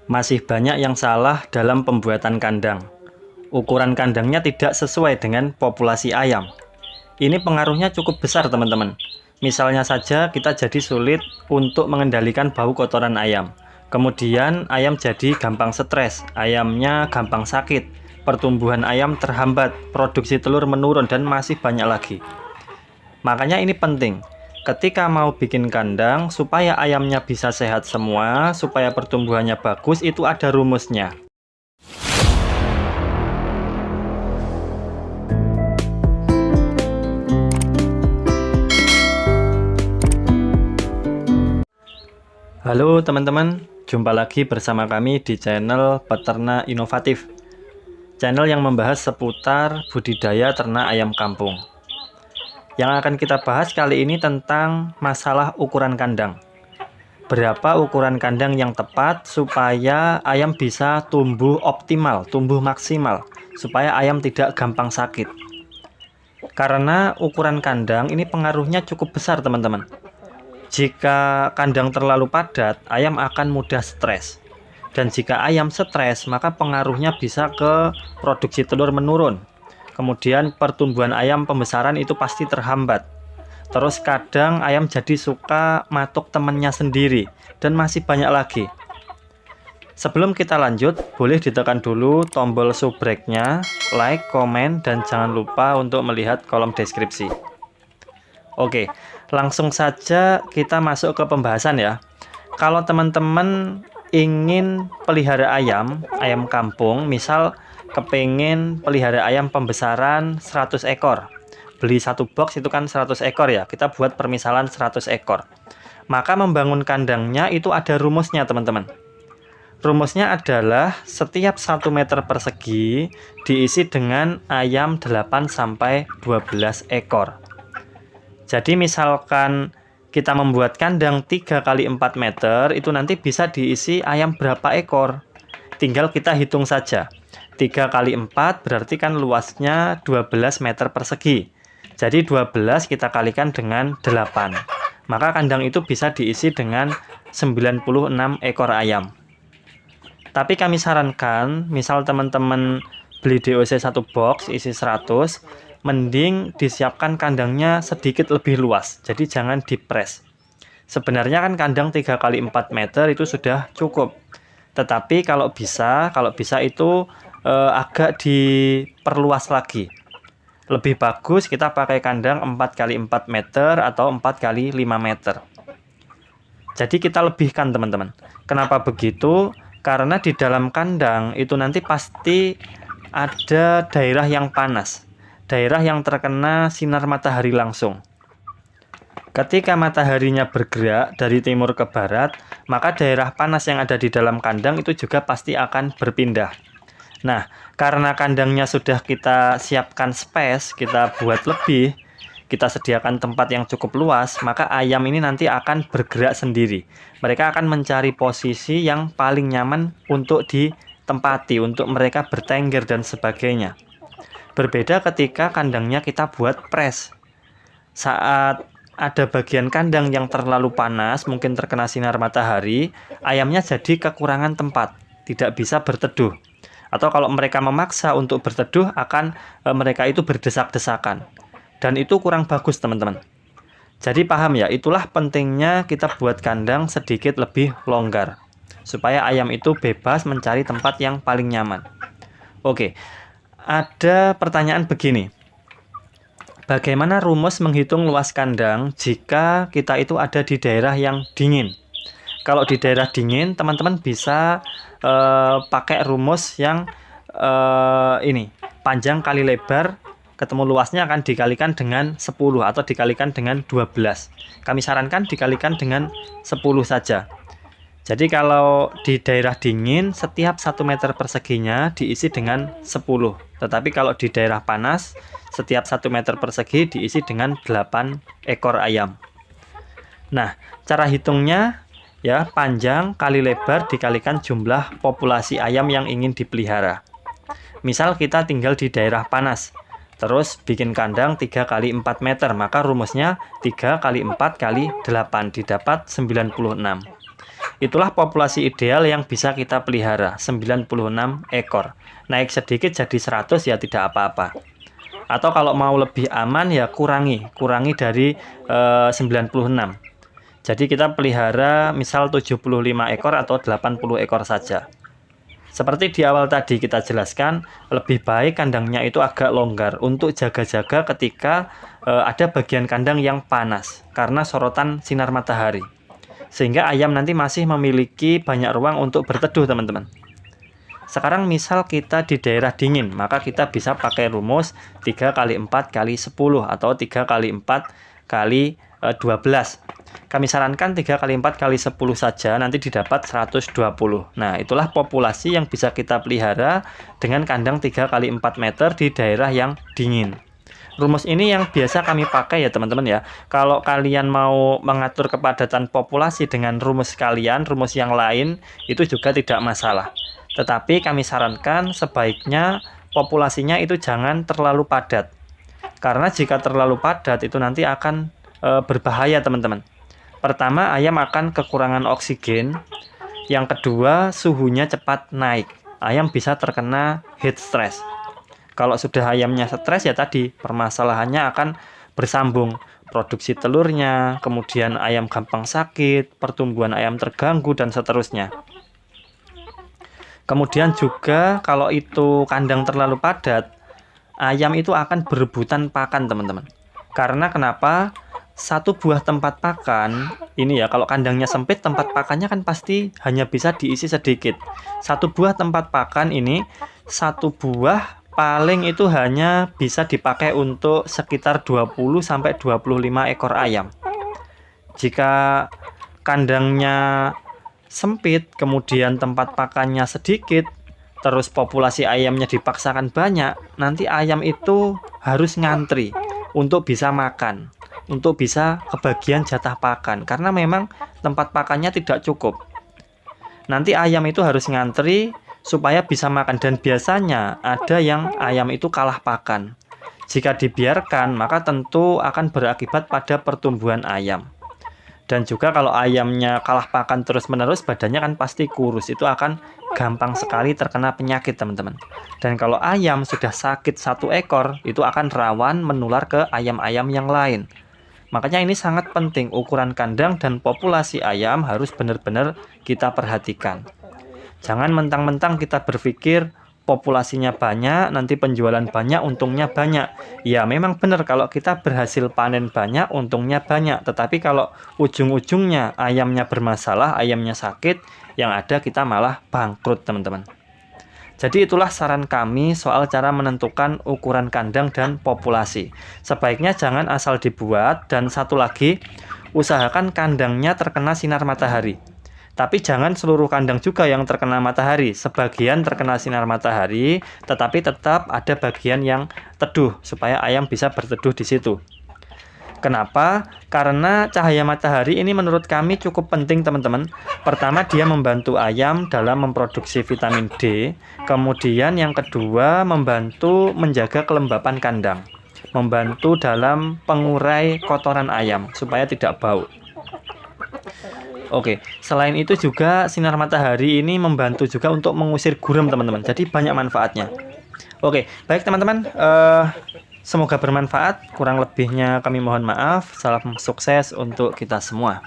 Masih banyak yang salah dalam pembuatan kandang. Ukuran kandangnya tidak sesuai dengan populasi ayam. Ini pengaruhnya cukup besar, teman-teman. Misalnya saja kita jadi sulit untuk mengendalikan bau kotoran ayam. Kemudian ayam jadi gampang stres, ayamnya gampang sakit, pertumbuhan ayam terhambat, produksi telur menurun, dan masih banyak lagi. Makanya ini penting. Ketika mau bikin kandang, supaya ayamnya bisa sehat semua, supaya pertumbuhannya bagus, itu ada rumusnya. Halo teman-teman, jumpa lagi bersama kami di channel Peternak Inovatif. Channel yang membahas seputar budidaya ternak ayam kampung. Yang akan kita bahas kali ini tentang masalah ukuran kandang. Berapa ukuran kandang yang tepat supaya ayam bisa tumbuh optimal, tumbuh maksimal, supaya ayam tidak gampang sakit. Karena ukuran kandang ini pengaruhnya cukup besar, teman-teman. Jika kandang terlalu padat, ayam akan mudah stres. Dan jika ayam stres, maka pengaruhnya bisa ke produksi telur menurun. Kemudian pertumbuhan ayam pembesaran itu pasti terhambat. Terus kadang ayam jadi suka matuk temannya sendiri. Dan masih banyak lagi. Sebelum kita lanjut, boleh ditekan dulu tombol subrek-nya, like, komen, dan jangan lupa untuk melihat kolom deskripsi. Oke, langsung saja kita masuk ke pembahasan ya. Kalau teman-teman ingin pelihara ayam kampung, misal kepengen pelihara ayam pembesaran 100 ekor. Beli satu box itu kan 100 ekor ya. Kita buat permisalan 100 ekor. Maka membangun kandangnya itu ada rumusnya, teman-teman. Rumusnya adalah setiap 1 meter persegi diisi dengan ayam 8-12 ekor. Jadi misalkan kita membuat kandang 3 x 4 meter, itu nanti bisa diisi ayam berapa ekor. Tinggal kita hitung saja. 3 x 4 berarti kan luasnya 12 meter persegi. Jadi 12 kita kalikan dengan 8. Maka kandang itu bisa diisi dengan 96 ekor ayam. Tapi kami sarankan, misal teman-teman beli DOC 1 box isi 100, mending disiapkan kandangnya sedikit lebih luas. Jadi jangan dipres. Sebenarnya kan kandang 3 x 4 meter itu sudah cukup. Tetapi kalau bisa itu agak diperluas lagi. Lebih bagus kita pakai kandang 4 x 4 meter atau 4 x 5 meter. Jadi kita lebihkan, teman-teman. Kenapa begitu? Karena di dalam kandang itu nanti pasti ada daerah yang panas. Daerah yang terkena sinar matahari langsung. Ketika mataharinya bergerak dari timur ke barat, maka daerah panas yang ada di dalam kandang itu juga pasti akan berpindah. Nah, karena kandangnya sudah kita siapkan space, kita buat lebih, kita sediakan tempat yang cukup luas, maka ayam ini nanti akan bergerak sendiri. Mereka akan mencari posisi yang paling nyaman untuk ditempati, untuk mereka bertengger dan sebagainya. Berbeda ketika kandangnya kita buat press. Saat ada bagian kandang yang terlalu panas, mungkin terkena sinar matahari, ayamnya jadi kekurangan tempat, tidak bisa berteduh. Atau kalau mereka memaksa untuk berteduh, mereka itu berdesak-desakan. Dan itu kurang bagus, teman-teman. Jadi paham ya, itulah pentingnya kita buat kandang sedikit lebih longgar. Supaya ayam itu bebas mencari tempat yang paling nyaman. Oke, ada pertanyaan begini. Bagaimana rumus menghitung luas kandang jika kita itu ada di daerah yang dingin? Kalau di daerah dingin, teman-teman bisa pakai rumus yang ini, panjang kali lebar, ketemu luasnya akan dikalikan dengan 10 atau dikalikan dengan 12. Kami sarankan dikalikan dengan 10 saja. Jadi kalau di daerah dingin, setiap 1 meter perseginya diisi dengan 10. Tetapi kalau di daerah panas, setiap 1 meter persegi diisi dengan 8 ekor ayam. Nah, cara hitungnya ya panjang kali lebar dikalikan jumlah populasi ayam yang ingin dipelihara. Misal kita tinggal di daerah panas, terus bikin kandang 3 x 4 meter, maka rumusnya 3 x 4 x 8 didapat 96. Itulah populasi ideal yang bisa kita pelihara, 96 ekor. Naik sedikit jadi 100 ya tidak apa-apa. Atau kalau mau lebih aman ya kurangi dari 96. Jadi kita pelihara misal 75 ekor atau 80 ekor saja. Seperti di awal tadi kita jelaskan, lebih baik kandangnya itu agak longgar untuk jaga-jaga ketika ada bagian kandang yang panas karena sorotan sinar matahari. Sehingga ayam nanti masih memiliki banyak ruang untuk berteduh, teman-teman. Sekarang misal kita di daerah dingin, maka kita bisa pakai rumus 3 kali 4 kali 10 atau 3 kali 4 kali 12. Kami sarankan 3 kali 4 kali 10 saja, nanti didapat 120. Nah, itulah populasi yang bisa kita pelihara dengan kandang 3 kali 4 meter di daerah yang dingin. Rumus ini yang biasa kami pakai ya teman-teman ya. Kalau kalian mau mengatur kepadatan populasi dengan rumus kalian, rumus yang lain, itu juga tidak masalah. Tetapi kami sarankan sebaiknya populasinya itu jangan terlalu padat. Karena jika terlalu padat itu nanti akan berbahaya teman-teman. Pertama, ayam akan kekurangan oksigen. Yang kedua, suhunya cepat naik. Ayam bisa terkena heat stress. Kalau sudah ayamnya stres ya tadi, permasalahannya akan bersambung. Produksi telurnya, kemudian ayam gampang sakit, pertumbuhan ayam terganggu, dan seterusnya. Kemudian juga kalau itu kandang terlalu padat, ayam itu akan berebutan pakan teman-teman. Karena kenapa? Satu buah tempat pakan, ini ya kalau kandangnya sempit, tempat pakannya kan pasti hanya bisa diisi sedikit. Satu buah tempat pakan ini, satu buah paling itu hanya bisa dipakai untuk sekitar 20-25 ekor ayam. Jika kandangnya sempit, kemudian tempat pakannya sedikit, terus populasi ayamnya dipaksakan banyak, nanti ayam itu harus ngantri untuk bisa makan, untuk bisa kebagian jatah pakan, karena memang tempat pakannya tidak cukup. Nanti ayam itu harus ngantri supaya bisa makan, dan biasanya ada yang ayam itu kalah pakan. Jika dibiarkan, maka tentu akan berakibat pada pertumbuhan ayam. Dan juga kalau ayamnya kalah pakan terus-menerus, badannya kan pasti kurus. Itu akan gampang sekali terkena penyakit, teman-teman. Dan kalau ayam sudah sakit satu ekor, itu akan rawan menular ke ayam-ayam yang lain. Makanya ini sangat penting, ukuran kandang dan populasi ayam harus benar-benar kita perhatikan. Jangan mentang-mentang kita berpikir populasinya banyak, nanti penjualan banyak, untungnya banyak. Ya memang benar kalau kita berhasil panen banyak, untungnya banyak. Tetapi kalau ujung-ujungnya ayamnya bermasalah, ayamnya sakit, yang ada kita malah bangkrut teman-teman. Jadi itulah saran kami soal cara menentukan ukuran kandang dan populasi. Sebaiknya jangan asal dibuat, dan satu lagi, usahakan kandangnya terkena sinar matahari. Tapi jangan seluruh kandang juga yang terkena matahari. Sebagian terkena sinar matahari, tetapi tetap ada bagian yang teduh supaya ayam bisa berteduh di situ. Kenapa? Karena cahaya matahari ini menurut kami cukup penting teman-teman. Pertama, dia membantu ayam dalam memproduksi vitamin D. Kemudian yang kedua, membantu menjaga kelembapan kandang. Membantu dalam pengurai kotoran ayam supaya tidak bau. Oke, selain itu juga sinar matahari ini membantu juga untuk mengusir gurem teman-teman. Jadi banyak manfaatnya. Oke, baik teman-teman. Semoga bermanfaat. Kurang lebihnya kami mohon maaf. Salam sukses untuk kita semua.